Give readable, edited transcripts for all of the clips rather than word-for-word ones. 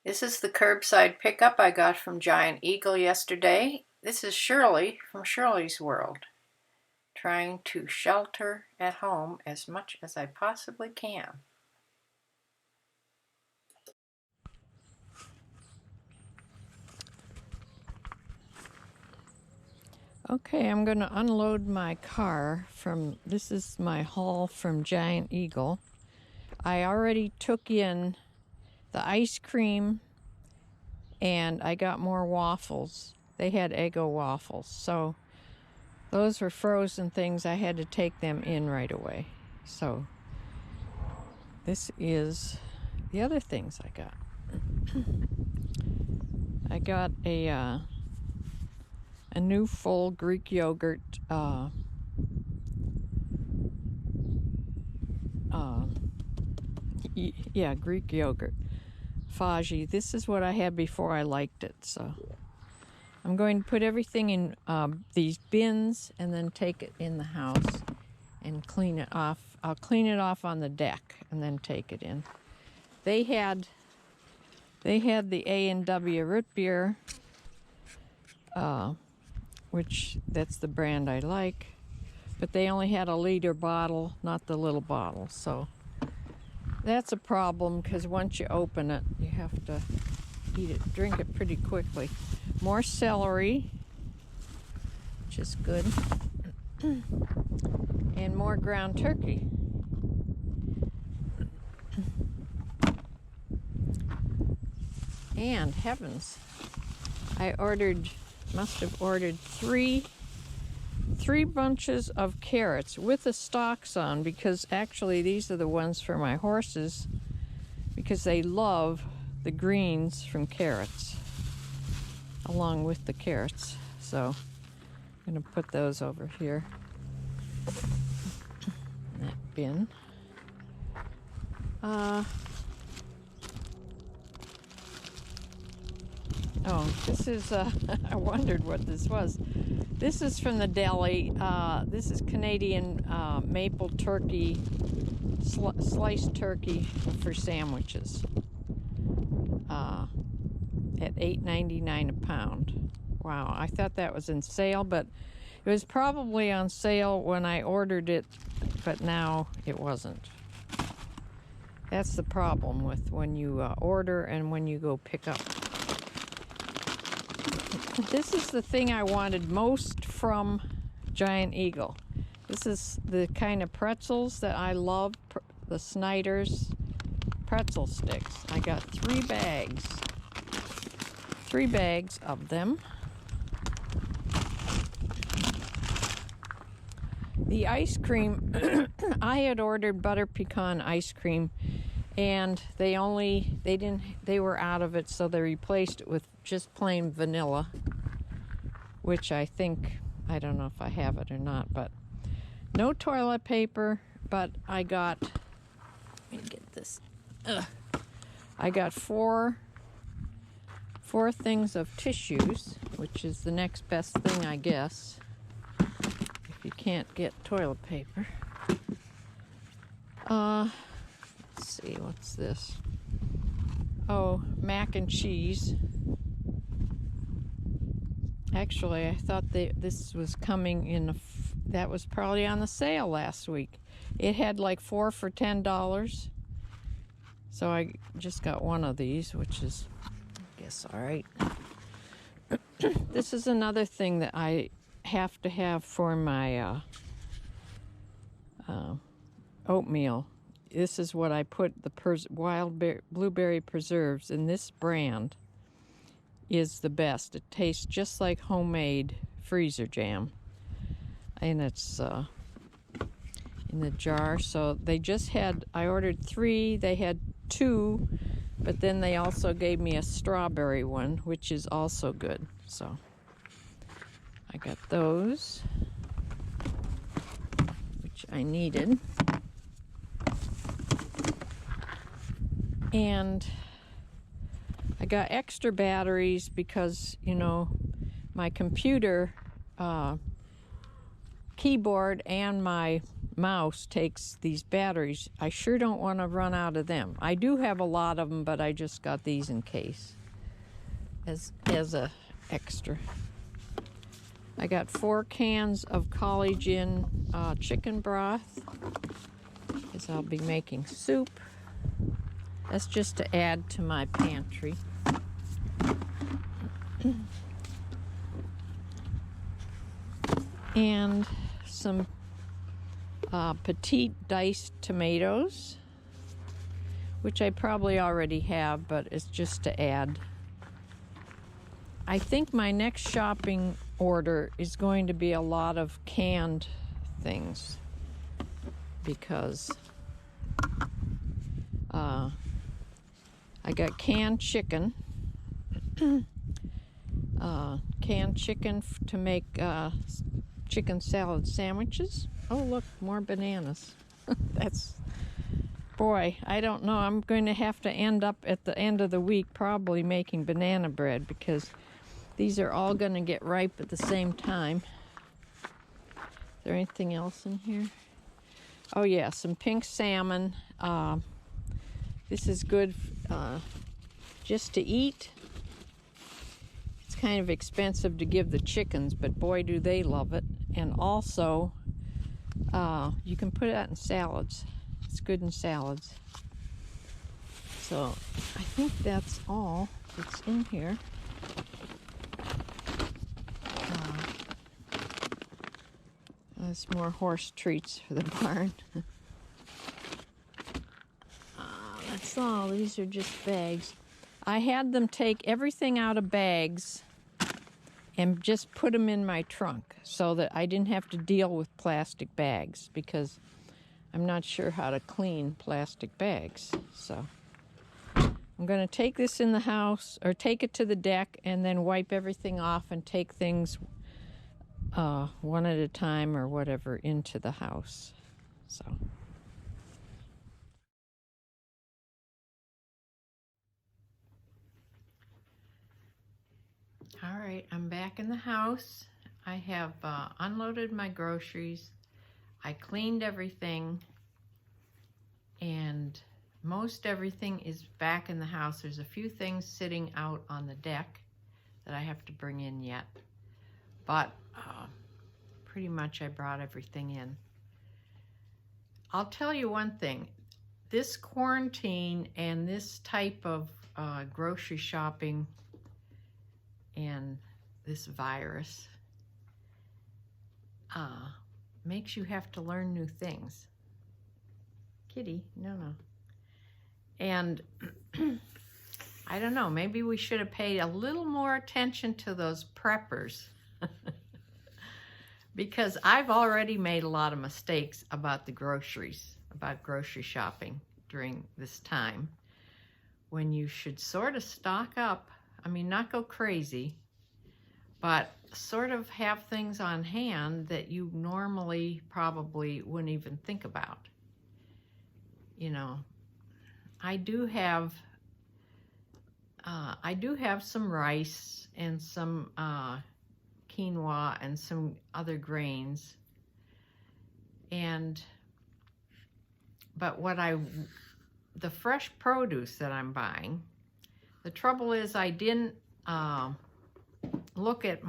This is the curbside pickup I got from Giant Eagle yesterday. This is Shirley from Shirley's World, trying to shelter at home as much as I possibly can. Okay, I'm going to unload my car from, this is my haul from Giant Eagle. I already took in the ice cream and I got more waffles. They had Eggo waffles, so those were frozen things. I had to take them in right away. So this is the other things I got. I got a new full Greek yogurt Greek yogurt Faggi. This is what I had before I liked it, so I'm going to put everything in these bins and then take it in the house and clean it off. I'll clean it off on the deck and then take it in. They had the A&W root beer, which that's the brand I like, but they only had a liter bottle, not the little bottle, so that's a problem because once you open it, you have to drink it pretty quickly. More celery, which is good, and more ground turkey. And heavens, I must have ordered three bunches of carrots with the stalks on, because actually these are the ones for my horses because they love the greens from carrots along with the carrots. So I'm going to put those over here in that bin. This is, I wondered what this was. This is from the deli. This is Canadian maple turkey, sliced turkey for sandwiches at $8.99 a pound. Wow, I thought that was in sale, but it was probably on sale when I ordered it, but now it wasn't. That's the problem with when you order and when you go pick up. This is the thing I wanted most from Giant Eagle. This is the kind of pretzels that I love, the Snyder's pretzel sticks. I got 3 bags of them. The ice cream, I had ordered butter pecan ice cream, and they were out of it, so they replaced it with just plain vanilla, which I don't know if I have it or not, but no toilet paper. But I got, let me get this, I got four things of tissues, which is the next best thing, I guess, if you can't get toilet paper. Let's see, what's this? Oh, mac and cheese. Actually, I thought this was coming in that was probably on the sale last week. It had like 4 for $10. So I just got one of these, which is, I guess, all right. This is another thing that I have to have for my oatmeal. This is what I put the wild blueberry preserves in. This brand is the best. It tastes just like homemade freezer jam, and it's in the jar. So they just had, I ordered 3, they had 2, but then they also gave me a strawberry one, which is also good. So I got those, which I needed. And I got extra batteries because, my computer keyboard and my mouse takes these batteries. I sure don't want to run out of them. I do have a lot of them, but I just got these in case as a extra. I got 4 cans of College Inn chicken broth, because I'll be making soup. That's just to add to my pantry. And some petite diced tomatoes, which I probably already have, but it's just to add. I think my next shopping order is going to be a lot of canned things, because I got canned chicken. Canned chicken to make chicken salad sandwiches. Oh, look, more bananas. Boy, I don't know. I'm going to have to end up at the end of the week probably making banana bread, because these are all going to get ripe at the same time. Is there anything else in here? Oh yeah, some pink salmon. This is good just to eat. It's kind of expensive to give the chickens, but boy do they love it. And also, you can put that in salads. It's good in salads. So I think that's all that's in here. There's more horse treats for the barn. That's all. These are just bags. I had them take everything out of bags and just put them in my trunk so that I didn't have to deal with plastic bags, because I'm not sure how to clean plastic bags. So I'm going to take this in the house, or take it to the deck, and then wipe everything off and take things one at a time or whatever into the house. So. All right, I'm back in the house. I have unloaded my groceries. I cleaned everything, and most everything is back in the house. There's a few things sitting out on the deck that I have to bring in yet, but pretty much I brought everything in. I'll tell you one thing. This quarantine and this type of grocery shopping and this virus makes you have to learn new things. Kitty, no. And I don't know, maybe we should have paid a little more attention to those preppers. Because I've already made a lot of mistakes about the groceries, about grocery shopping during this time, when you should sort of stock up. I mean, not go crazy, but sort of have things on hand that you normally probably wouldn't even think about. You know, I do have some rice and some quinoa and some other grains, but the fresh produce that I'm buying, the trouble is I didn't look at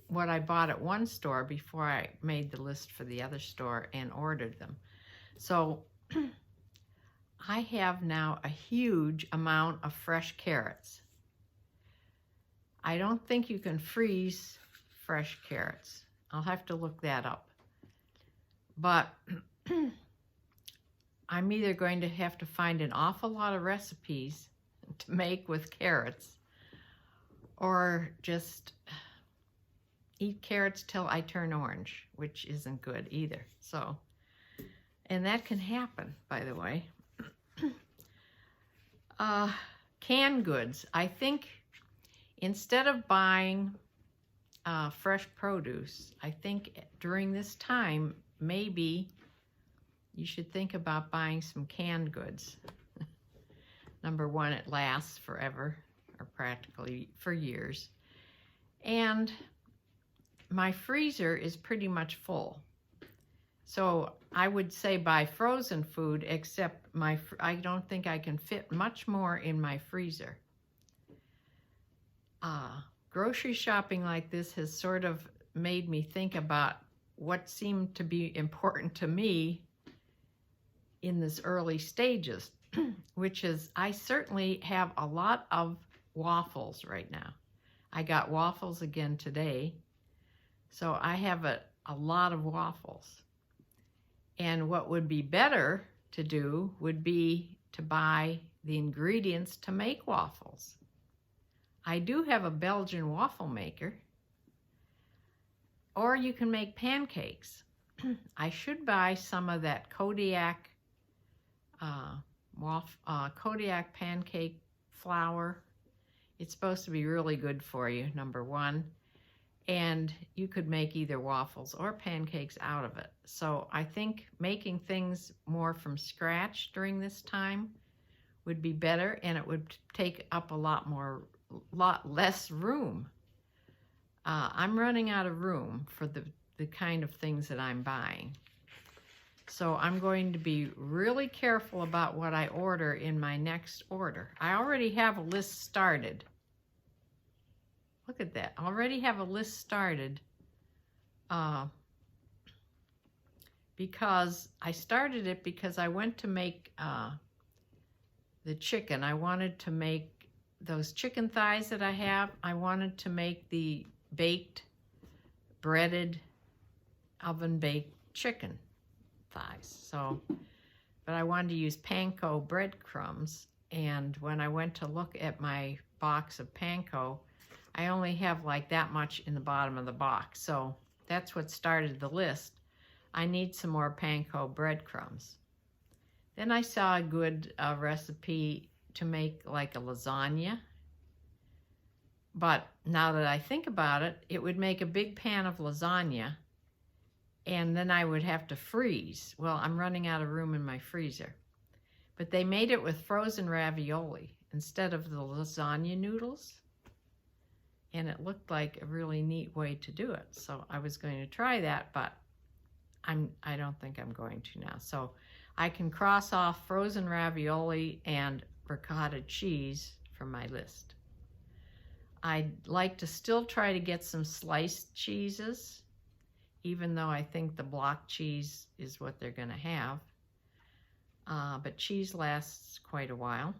what I bought at one store before I made the list for the other store and ordered them. So I have now a huge amount of fresh carrots. I don't think you can freeze fresh carrots. I'll have to look that up. But I'm either going to have to find an awful lot of recipes to make with carrots, or just eat carrots till I turn orange, which isn't good either. So, and that can happen, by the way. Canned goods. I think instead of buying fresh produce, I think during this time, maybe you should think about buying some canned goods. Number one, it lasts forever, or practically for years. And my freezer is pretty much full. So I would say buy frozen food, except I don't think I can fit much more in my freezer. Grocery shopping like this has sort of made me think about what seemed to be important to me in this early stages, which is I certainly have a lot of waffles right now. I got waffles again today, so I have a lot of waffles. And what would be better to do would be to buy the ingredients to make waffles. I do have a Belgian waffle maker, or you can make pancakes. I should buy some of that Kodiak Kodiak pancake flour. It's supposed to be really good for you, number one. And you could make either waffles or pancakes out of it. So I think making things more from scratch during this time would be better, and it would take up a lot less room. I'm running out of room for the kind of things that I'm buying. So I'm going to be really careful about what I order in my next order. I already have a list started. Look at that. I already have a list started because I started it because I went to make the chicken. I wanted to make those chicken thighs that I have. I wanted to make the baked, breaded, oven-baked chicken thighs. But I wanted to use panko breadcrumbs, and when I went to look at my box of panko, I only have like that much in the bottom of the box. So that's what started the list. I need some more panko breadcrumbs. Then I saw a good recipe to make like a lasagna. But now that I think about it, it would make a big pan of lasagna, and then I would have to freeze. Well, I'm running out of room in my freezer. But they made it with frozen ravioli instead of the lasagna noodles. And it looked like a really neat way to do it. So I was going to try that, but I don't think I'm going to now. So I can cross off frozen ravioli and ricotta cheese from my list. I'd like to still try to get some sliced cheeses, even though I think the block cheese is what they're going to have. But cheese lasts quite a while.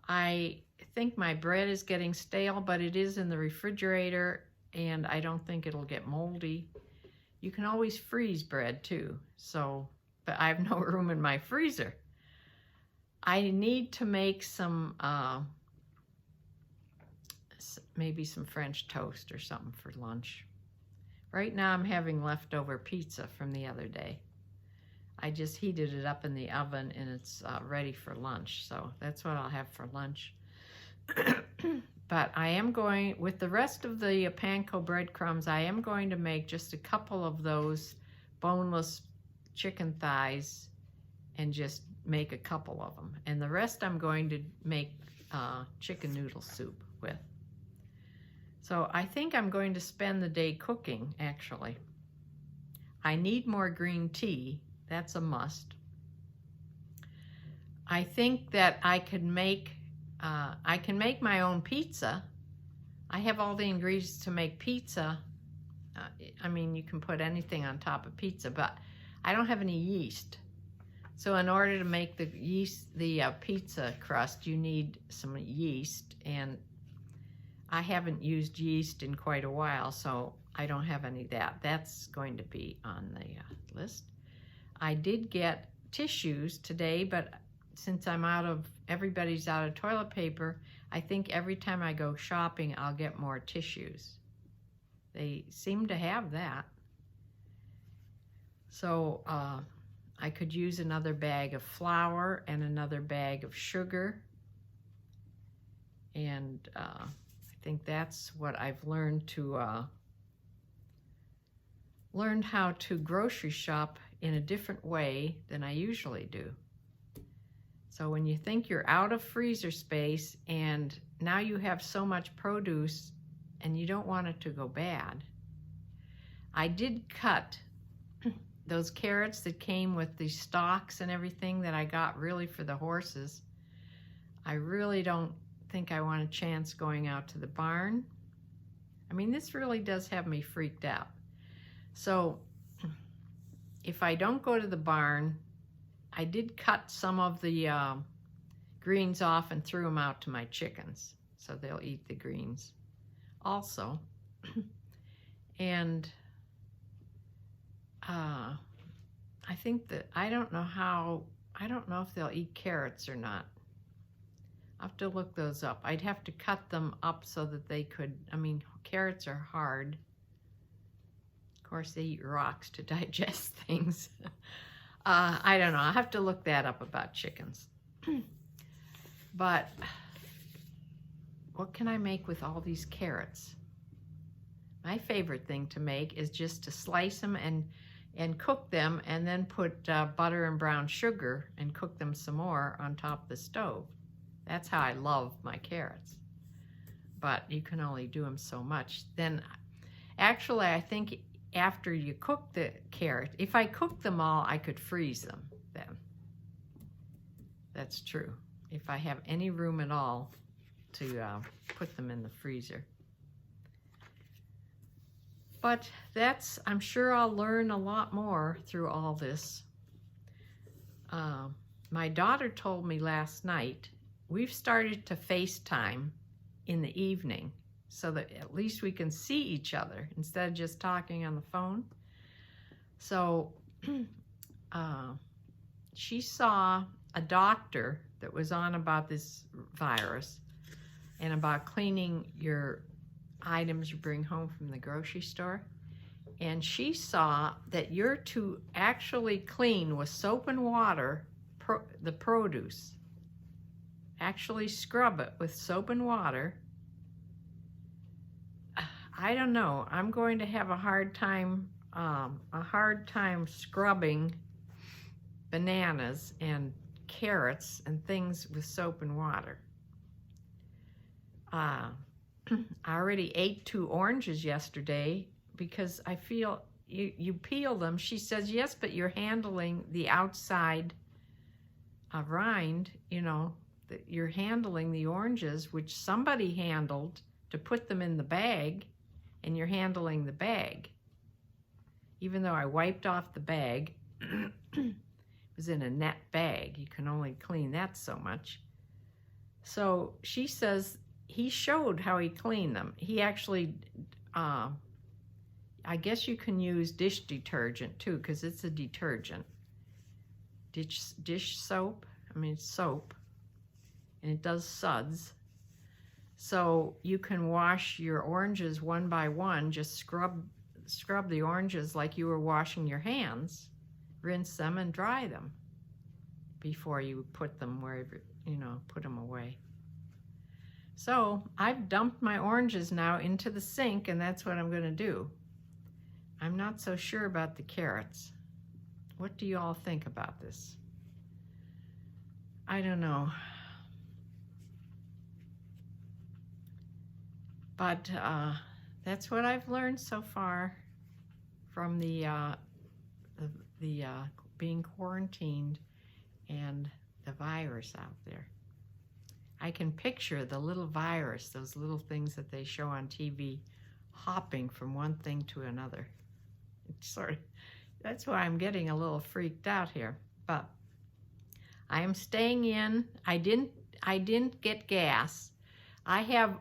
I think my bread is getting stale, but it is in the refrigerator, and I don't think it'll get moldy. You can always freeze bread too, but I have no room in my freezer. I need to make some, maybe some French toast or something for lunch. Right now I'm having leftover pizza from the other day. I just heated it up in the oven, and it's ready for lunch. So that's what I'll have for lunch. But I am going, with the rest of the panko breadcrumbs, I am going to make just a couple of those boneless chicken thighs and just make a couple of them. And the rest I'm going to make chicken noodle soup with. So I think I'm going to spend the day cooking, actually. I need more green tea. That's a must. I think that I can make my own pizza. I have all the ingredients to make pizza. I mean, you can put anything on top of pizza, but I don't have any yeast. So in order to make the pizza crust, you need some yeast, and I haven't used yeast in quite a while, so I don't have any of that. That's going to be on the list. I did get tissues today, but since everybody's out of toilet paper, I think every time I go shopping, I'll get more tissues. They seem to have that. So I could use another bag of flour and another bag of sugar. And I think that's what I've learned how to grocery shop in a different way than I usually do. So when you think you're out of freezer space and now you have so much produce and you don't want it to go bad, I did cut those carrots that came with the stalks and everything that I got really for the horses, I really don't think I want a chance going out to the barn. I mean, this really does have me freaked out. So if I don't go to the barn, I did cut some of the greens off and threw them out to my chickens, so they'll eat the greens also. And I think that I don't know if they'll eat carrots or not. I'll have to look those up. I'd have to cut them up so that they could, I mean, carrots are hard. Of course, they eat rocks to digest things. I don't know. I'll have to look that up about chickens. But what can I make with all these carrots? My favorite thing to make is just to slice them and cook them, and then put butter and brown sugar and cook them some more on top of the stove. That's how I love my carrots. But you can only do them so much. Then, actually, I think after you cook the carrot, if I cook them all, I could freeze them then. That's true. If I have any room at all to put them in the freezer. But I'm sure I'll learn a lot more through all this. My daughter told me last night, we've started to FaceTime in the evening so that at least we can see each other instead of just talking on the phone. So she saw a doctor that was on about this virus and about cleaning your items you bring home from the grocery store. And she saw that you're to actually clean with soap and water the produce. Actually scrub it with soap and water. I don't know. I'm going to have a hard time scrubbing bananas and carrots and things with soap and water. I already ate 2 oranges yesterday because I feel you peel them. She says, yes, but you're handling the outside rind, you know, that you're handling the oranges, which somebody handled to put them in the bag, and you're handling the bag. Even though I wiped off the bag, it was in a net bag. You can only clean that so much. So she says he showed how he cleaned them. He actually, I guess you can use dish detergent too, because it's a detergent. Dish soap, I mean it's soap, and it does suds. So you can wash your oranges one by one, just scrub the oranges like you were washing your hands, rinse them and dry them before you put them wherever, you know, put them away. So I've dumped my oranges now into the sink, and that's what I'm going to do. I'm not so sure about the carrots. What do you all think about this? I don't know. But that's what I've learned so far from the being quarantined and the virus out there. I can picture the little virus, those little things that they show on TV, hopping from one thing to another. It's sort of, that's why I'm getting a little freaked out here. But I am staying in. I didn't get gas. I have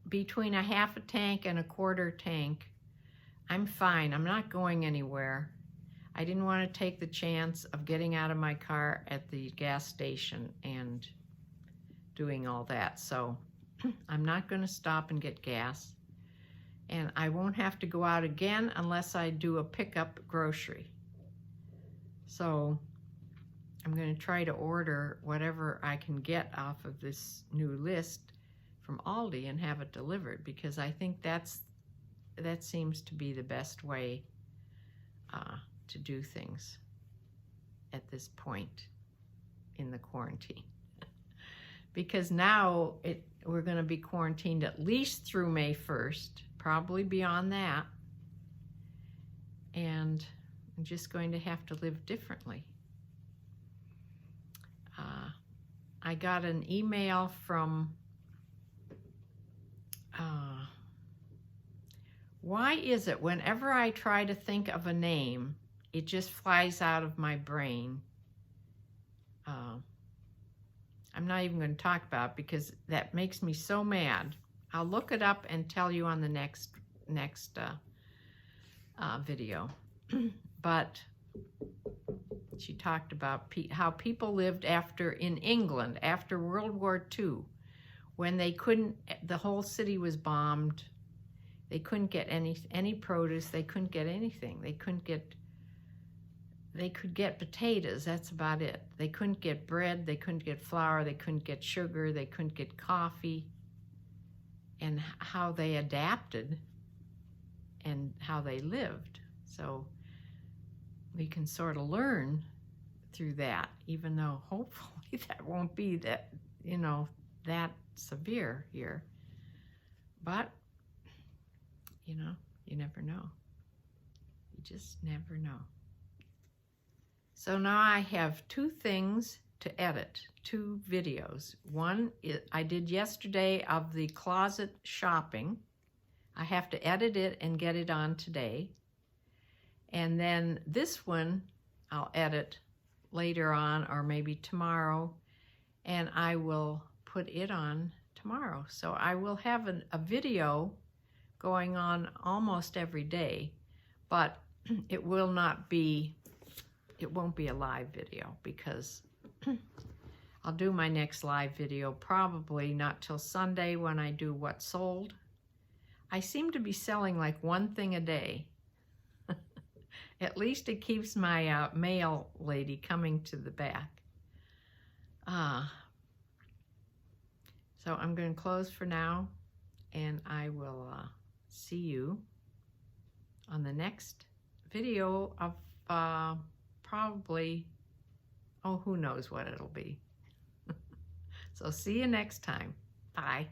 between a half a tank and a quarter tank. I'm fine. I'm not going anywhere. I didn't want to take the chance of getting out of my car at the gas station and doing all that. So I'm not going to stop and get gas. And I won't have to go out again unless I do a pickup grocery. So I'm going to try to order whatever I can get off of this new list from Aldi and have it delivered, because I think that seems to be the best way to do things at this point in the quarantine. Because now we're going to be quarantined at least through May 1st, probably beyond that. And I'm just going to have to live differently. I got an email from, why is it whenever I try to think of a name, it just flies out of my brain? I'm not even going to talk about it because that makes me so mad. I'll look it up and tell you on the next video. But she talked about how people lived in England after World War II, when they couldn't, the whole city was bombed. They couldn't get any produce. They couldn't get anything. They could get potatoes. That's about it. They couldn't get bread. They couldn't get flour. They couldn't get sugar. They couldn't get coffee. And how they adapted and how they lived. So we can sort of learn through that, even though hopefully that won't be that, that severe here. But, you never know. You just never know. So now I have 2 things to edit, 2 videos. One I did yesterday of the closet shopping. I have to edit it and get it on today. And then this one I'll edit later on, or maybe tomorrow, and I will put it on tomorrow. So I will have a video going on almost every day, but it won't be a live video, because I'll do my next live video probably not till Sunday when I do what sold. I seem to be selling like 1 thing a day. At least it keeps my mail lady coming to the back. So I'm going to close for now, and I will see you on the next video of probably, who knows what it'll be. So see you next time. Bye.